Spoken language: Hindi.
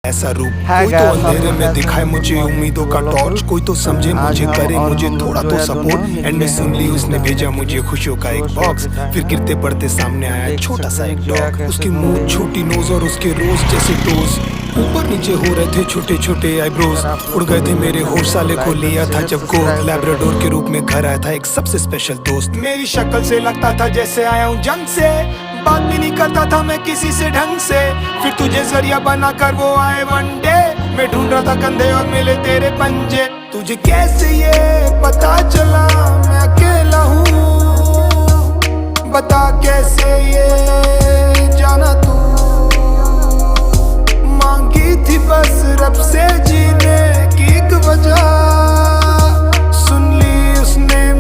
ऐसा रूप कोई तो अंधेरे में दिखाए मुझे उम्मीदों का टॉर्च, कोई तो समझे मुझे, करे मुझे थोड़ा तो सपोर्ट। एंड में सुन ली उसने भेजा मुझे खुशियों का एक बॉक्स, फिर गिरते पड़ते सामने आया छोटा सा एक डॉग। उसकी मुंह, छोटी नोज और उसके रोज जैसे टोज, ऊपर नीचे हो रहे थे छोटे छोटे आईब्रोज। उड़ गए थे मेरे होश, साले को लिया था जब गोद, लैब्राडोर के रूप में घर आया था एक सबसे स्पेशल दोस्त। मेरी शक्ल से लगता था जैसे आया हूँ जंग से, बात भी नहीं करता था मैं किसी से ढंग से, फिर तुझे जरिया बना कर वो आए वन डे। मैं ढूंढ रहा था कंधे और मिले तेरे पंजे। तुझे कैसे ये पता चला मैं अकेला हूँ, बता कैसे ये